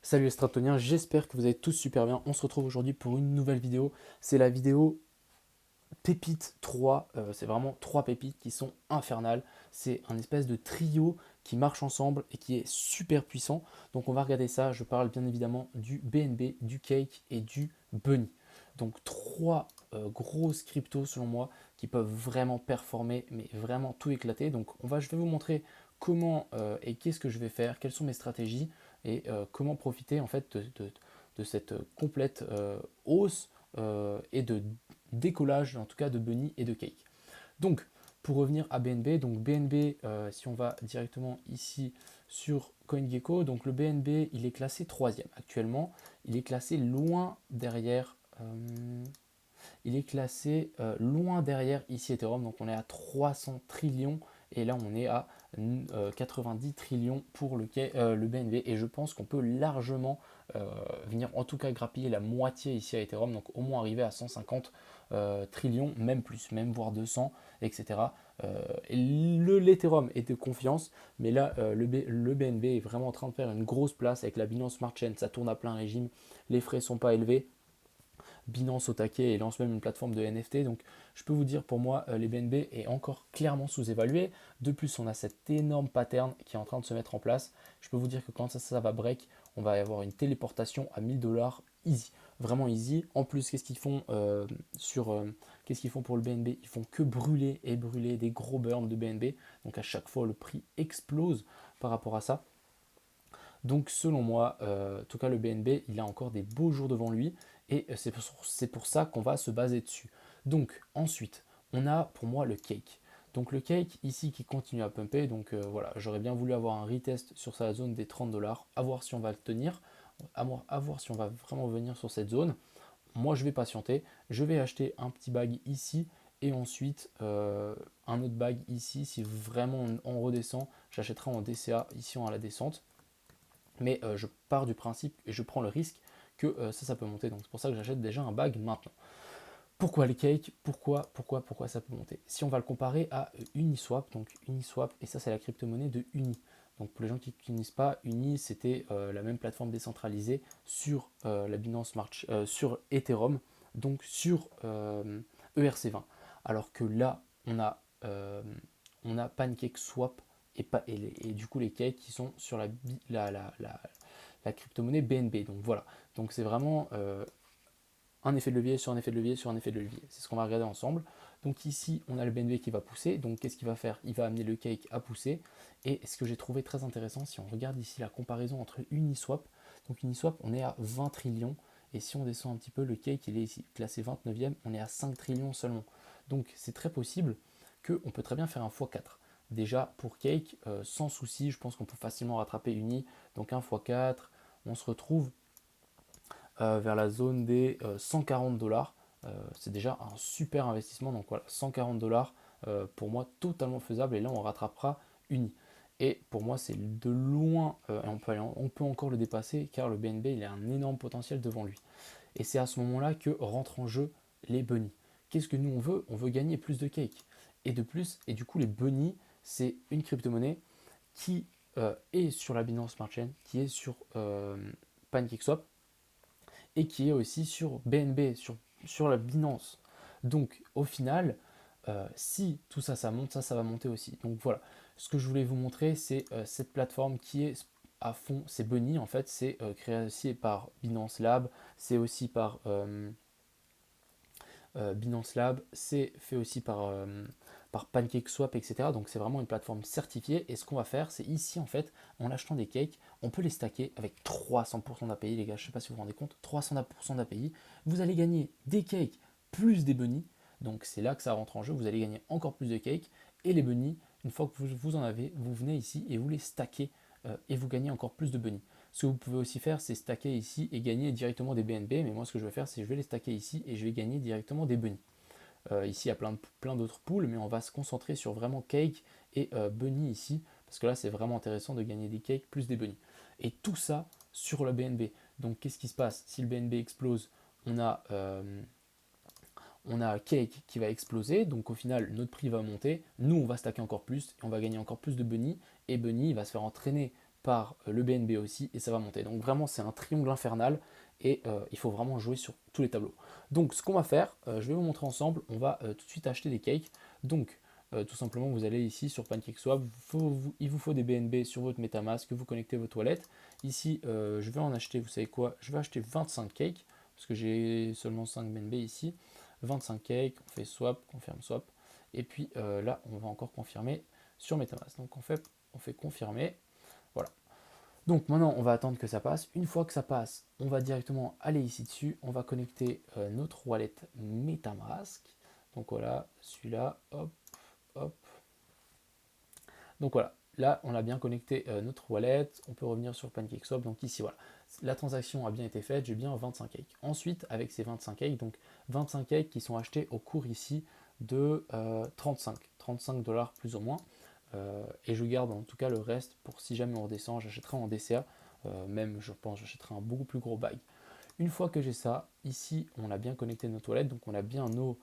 Salut les Stratoniens, j'espère que vous allez tous super bien. On se retrouve aujourd'hui pour une nouvelle vidéo. C'est la vidéo Pépite 3. C'est vraiment trois pépites qui sont infernales. C'est un espèce de trio qui marche ensemble et qui est super puissant. Donc on va regarder ça. Je parle bien évidemment du BNB, du Cake et du Bunny. Donc trois grosses cryptos selon moi qui peuvent vraiment performer, mais vraiment tout éclater. Donc je vais vous montrer comment et qu'est-ce que je vais faire, quelles sont mes stratégies et comment profiter en fait de cette complète hausse et de décollage en tout cas de Bunny et de Cake. Donc pour revenir à BNB, donc BNB, si on va directement ici sur CoinGecko, donc le BNB il est classé troisième actuellement, il est classé loin derrière, il est classé loin derrière ici Ethereum, donc on est à 300 trillions et là on est à 90 trillions pour le BNB et je pense qu'on peut largement venir en tout cas grappiller la moitié ici à Ethereum, donc au moins arriver à 150 trillions, même plus, même voire 200, etc. L'Ethereum est de confiance, mais là le BNB est vraiment en train de faire une grosse place avec la Binance Smart Chain, ça tourne à plein régime, les frais sont pas élevés. Binance au taquet et lance même une plateforme de NFT. Donc je peux vous dire pour moi, les BNB est encore clairement sous-évalué. De plus, on a cet énorme pattern qui est en train de se mettre en place. Je peux vous dire que quand ça va break, on va avoir une téléportation à 1000 dollars easy. Vraiment easy. En plus, qu'est-ce qu'ils font pour le BNB? Ils font que brûler et brûler des gros burns de BNB. Donc à chaque fois, le prix explose par rapport à ça. Donc selon moi, en tout cas le BNB, il a encore des beaux jours devant lui et c'est pour ça qu'on va se baser dessus. Donc ensuite, on a pour moi le cake. Donc le cake ici qui continue à pumper, donc voilà, j'aurais bien voulu avoir un retest sur sa zone des 30 dollars, à voir si on va le tenir, à voir si on va vraiment venir sur cette zone. Moi je vais patienter, je vais acheter un petit bag ici et ensuite un autre bag ici. Si vraiment on redescend, j'achèterai en DCA ici à la descente. Mais je pars du principe et je prends le risque que ça peut monter. Donc c'est pour ça que j'achète déjà un bag maintenant. Pourquoi les cakes? Pourquoi ça peut monter? Si on va le comparer à Uniswap, donc Uniswap, et ça c'est la crypto-monnaie de Uni. Donc pour les gens qui ne connaissent pas, Uni c'était la même plateforme décentralisée sur la Binance Smart, sur Ethereum, donc sur ERC20. Alors que là, on a PancakeSwap et du coup les cakes qui sont sur la crypto-monnaie BNB. Donc voilà, donc c'est vraiment un effet de levier sur un effet de levier sur un effet de levier. C'est ce qu'on va regarder ensemble. Donc ici, on a le BNB qui va pousser. Donc qu'est-ce qu'il va faire? Il va amener le cake à pousser. Et ce que j'ai trouvé très intéressant, si on regarde ici la comparaison entre Uniswap, donc Uniswap, on est à 20 trillions. Et si on descend un petit peu, le cake, il est ici classé 29e, on est à 5 trillions seulement. Donc c'est très possible qu'on peut très bien faire un x4. Déjà pour cake, sans souci, je pense qu'on peut facilement rattraper Uni. Donc un x4, on se retrouve vers la zone des 140 dollars. C'est déjà un super investissement. Donc voilà, 140 dollars pour moi totalement faisable. Et là, on rattrapera Uni. Et pour moi, c'est de loin, et on peut encore le dépasser car le BNB il a un énorme potentiel devant lui. Et c'est à ce moment-là que rentrent en jeu les bunnies. Qu'est-ce que nous on veut? On veut gagner plus de cake. Et de plus, et du coup, les bunnies, c'est une crypto-monnaie qui est sur la Binance Smart Chain, qui est sur PancakeSwap, et qui est aussi sur BNB, sur la Binance. Donc au final, si tout ça, ça monte, ça va monter aussi. Donc voilà, ce que je voulais vous montrer, c'est cette plateforme qui est à fond, c'est Bunny en fait, c'est créé aussi par Binance Lab, c'est aussi par Binance Lab, c'est fait aussi par PancakeSwap, etc. Donc c'est vraiment une plateforme certifiée. Et ce qu'on va faire, c'est ici en fait, en achetant des cakes, on peut les stacker avec 300% d'API, les gars. Je ne sais pas si vous vous rendez compte, 300% d'API. Vous allez gagner des cakes plus des bunnies. Donc c'est là que ça rentre en jeu. Vous allez gagner encore plus de cakes. Et les bunnies, une fois que vous en avez, vous venez ici et vous les stackez et vous gagnez encore plus de bunnies. Ce que vous pouvez aussi faire, c'est stacker ici et gagner directement des BNB. Mais moi, ce que je vais faire, c'est que je vais les stacker ici et je vais gagner directement des bunnies. Ici, il y a plein d'autres pools, mais on va se concentrer sur vraiment cake et bunny ici, parce que là, c'est vraiment intéressant de gagner des cakes plus des bunnies. Et tout ça sur le BNB. Donc, qu'est-ce qui se passe? Si le BNB explose, on a, euh, on a cake qui va exploser, donc au final, notre prix va monter. Nous, on va stacker encore plus et on va gagner encore plus de bunny. Et bunny, il va se faire entraîner par le BNB aussi, et ça va monter. Donc vraiment, c'est un triangle infernal, et il faut vraiment jouer sur tous les tableaux. Donc ce qu'on va faire, je vais vous montrer ensemble, on va tout de suite acheter des cakes. Donc tout simplement, vous allez ici sur PancakeSwap, il vous faut des BNB sur votre MetaMask, vous connectez votre wallet. Ici, je vais en acheter, vous savez quoi, je vais acheter 25 cakes, parce que j'ai seulement 5 BNB ici. 25 cakes, on fait swap, confirme swap, et puis là, on va encore confirmer sur MetaMask. Donc on fait confirmer, voilà. Donc maintenant, on va attendre que ça passe. Une fois que ça passe, on va directement aller ici dessus. On va connecter notre wallet MetaMask. Donc voilà, celui-là, hop, hop. Donc voilà, là, on a bien connecté notre wallet. On peut revenir sur PancakeSwap. Donc ici, voilà, la transaction a bien été faite. J'ai bien 25 cakes. Ensuite, avec ces 25 cakes, donc 25 cakes qui sont achetés au cours ici de 35 dollars plus ou moins. Et je garde en tout cas le reste pour si jamais on redescend, j'achèterai en DCA. Même, je pense, j'achèterai un beaucoup plus gros bag. Une fois que j'ai ça, ici, on a bien connecté nos toilettes, donc on a bien nos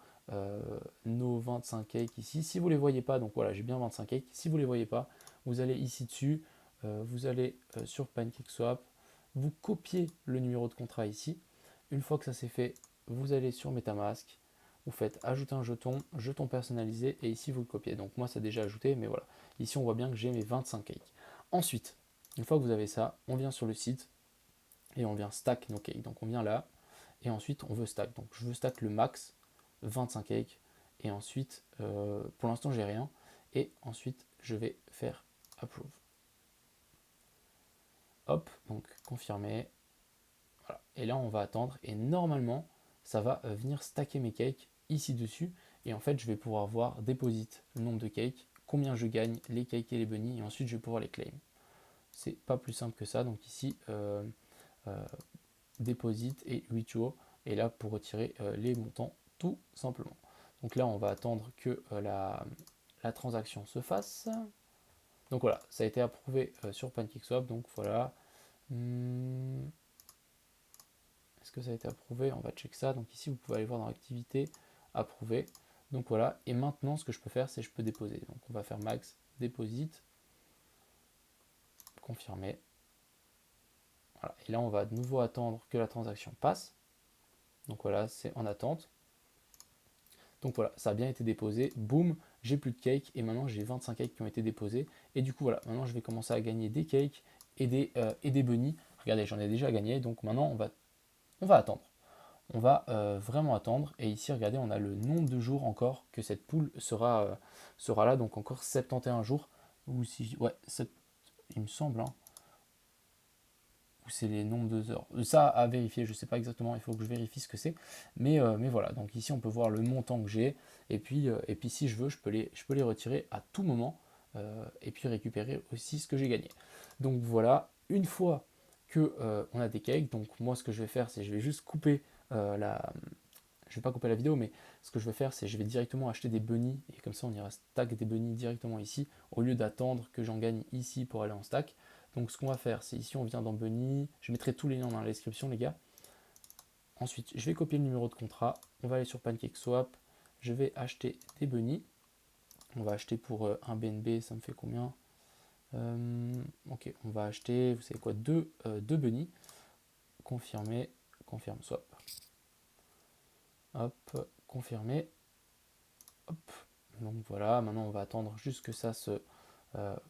25 cakes ici. Si vous ne les voyez pas, donc voilà, j'ai bien 25 cakes. Si vous ne les voyez pas, vous allez ici dessus, vous allez sur PancakeSwap, vous copiez le numéro de contrat ici. Une fois que ça c'est fait, vous allez sur MetaMask, vous faites ajouter un jeton personnalisé, et ici vous le copiez. Donc moi c'est déjà ajouté, mais voilà. Ici on voit bien que j'ai mes 25 cakes. Ensuite, une fois que vous avez ça, on vient sur le site et on vient stack nos cakes. Donc on vient là et ensuite on veut stack. Donc je veux stack le max 25 cakes et ensuite pour l'instant j'ai rien et ensuite je vais faire approve. Hop, donc confirmer. Voilà. Et là on va attendre et normalement ça va venir stacker mes cakes ici dessus et en fait je vais pouvoir voir deposit le nombre de cakes, combien je gagne, les cakes et les bunnies et ensuite je vais pouvoir les claim. C'est pas plus simple que ça. Donc ici deposit et withdraw et là pour retirer les montants tout simplement. Donc là on va attendre que la transaction se fasse. Donc voilà, ça a été approuvé sur PancakeSwap. Donc voilà. Est-ce que ça a été approuvé? On va check ça. Donc ici vous pouvez aller voir dans l'activité approuvé. Donc voilà. Et maintenant ce que je peux faire c'est je peux déposer. Donc on va faire max deposit. Confirmer. Voilà. Et là on va de nouveau attendre que la transaction passe. Donc voilà, c'est en attente. Donc voilà, ça a bien été déposé. Boum, j'ai plus de cake et maintenant j'ai 25 cakes qui ont été déposés. Et du coup voilà, maintenant je vais commencer à gagner des cakes et des bunnies. Regardez, j'en ai déjà gagné. Donc maintenant on va attendre. On va vraiment attendre. Et ici, regardez, on a le nombre de jours encore que cette poule sera là. Donc encore 71 jours. Ou si, ouais, il me semble. Hein, ou c'est les nombres de heures. Ça à vérifier, je ne sais pas exactement, il faut que je vérifie ce que c'est. Mais voilà, donc ici on peut voir le montant que j'ai. Et puis si je veux, je peux les retirer à tout moment. Et puis récupérer aussi ce que j'ai gagné. Donc voilà, une fois que on a des cakes, donc moi ce que je vais faire, c'est je vais juste couper la. Je vais pas couper la vidéo, mais ce que je vais faire, c'est je vais directement acheter des bunnies. Et comme ça, on ira stack des bunnies directement ici, au lieu d'attendre que j'en gagne ici pour aller en stack. Donc ce qu'on va faire, c'est ici on vient dans Bunny, je mettrai tous les liens dans la description les gars. Ensuite, je vais copier le numéro de contrat, on va aller sur PancakeSwap, je vais acheter des Bunny. On va acheter pour un BNB, ça me fait combien? Ok, on va acheter, vous savez quoi, deux Bunny. Confirmer, confirme swap. Hop, confirmer. Hop. Donc voilà, maintenant on va attendre juste que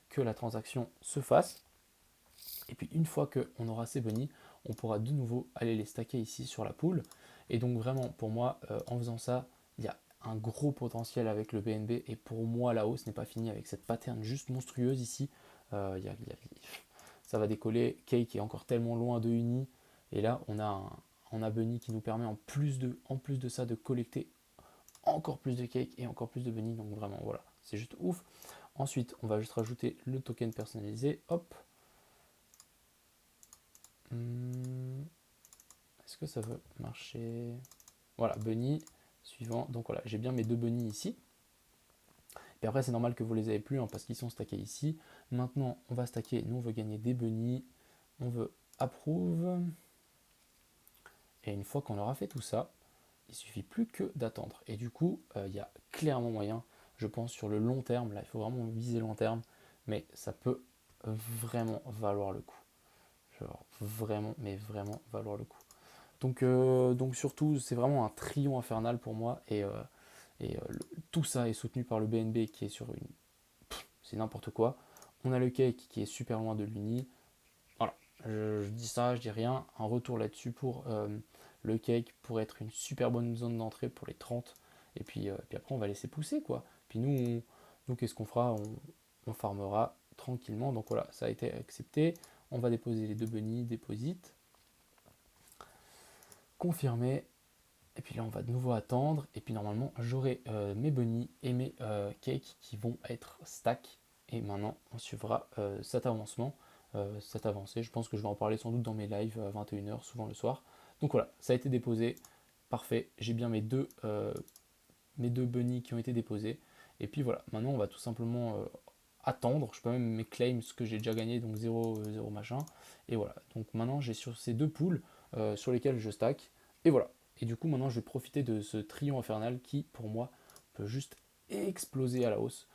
que la transaction se fasse. Et puis une fois qu'on aura ces bunnies, on pourra de nouveau aller les stacker ici sur la pool. Et donc vraiment pour moi, en faisant ça, il y a un gros potentiel avec le BNB. Et pour moi, la hausse n'est pas finie avec cette pattern juste monstrueuse ici. Ça va décoller. Cake est encore tellement loin de Uni. Et là, on a Bunny qui nous permet en plus de ça de collecter encore plus de cake et encore plus de bunny. Donc vraiment, voilà, c'est juste ouf. Ensuite, on va juste rajouter le token personnalisé. Hop. Est-ce que ça veut marcher? Voilà, bunny, suivant. Donc voilà, j'ai bien mes deux bunnies ici. Et après, c'est normal que vous les avez plus hein, parce qu'ils sont stackés ici. Maintenant, on va stacker. Nous, on veut gagner des bunnies. On veut approve. Et une fois qu'on aura fait tout ça, il suffit plus que d'attendre. Et du coup, il y a clairement moyen, je pense, sur le long terme. Là, il faut vraiment viser long terme. Mais ça peut vraiment valoir le coup. Genre vraiment, mais vraiment valoir le coup. Donc surtout, c'est vraiment un triomphe infernal pour moi. Tout ça est soutenu par le BNB qui est sur une... C'est n'importe quoi. On a le cake qui est super loin de l'uni. Voilà, je dis ça, je dis rien. Un retour là-dessus pour le cake pour être une super bonne zone d'entrée pour les 30. Puis après, on va laisser pousser quoi. Puis nous qu'est-ce qu'on fera on farmera tranquillement. Donc voilà, ça a été accepté. On va déposer les deux bunnies, déposite, confirmer. Et puis là, on va de nouveau attendre. Et puis normalement, j'aurai mes bunnies et mes cakes qui vont être stack. Et maintenant, on suivra cet avancement, cette avancée. Je pense que je vais en parler sans doute dans mes lives à 21h, souvent le soir. Donc voilà, ça a été déposé. Parfait. J'ai bien mes deux bunnies qui ont été déposés. Et puis voilà, maintenant, on va tout simplement attendre. Je peux même mes claims, ce que j'ai déjà gagné, donc 0 machin. Et voilà. Donc maintenant, j'ai sur ces deux poules sur lesquelles je stack. Et voilà. Et du coup, maintenant, je vais profiter de ce triomphe infernal qui, pour moi, peut juste exploser à la hausse.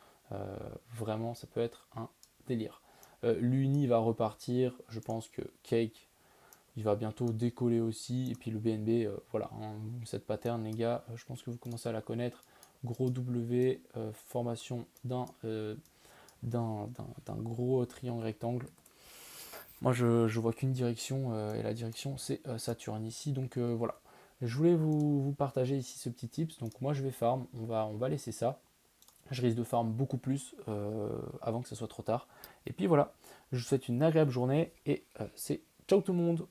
Vraiment, ça peut être un délire. L'Uni va repartir. Je pense que Cake, il va bientôt décoller aussi. Et puis le BNB, voilà, hein, cette pattern, les gars, je pense que vous commencez à la connaître. Gros W, formation d'un gros triangle rectangle. Moi, je vois qu'une direction, et la direction, c'est Saturne ici. Donc voilà. Je voulais vous partager ici ce petit tips. Donc moi, je vais farm. On va laisser ça. Je risque de farm beaucoup plus avant que ce soit trop tard. Et puis voilà. Je vous souhaite une agréable journée et c'est ciao tout le monde.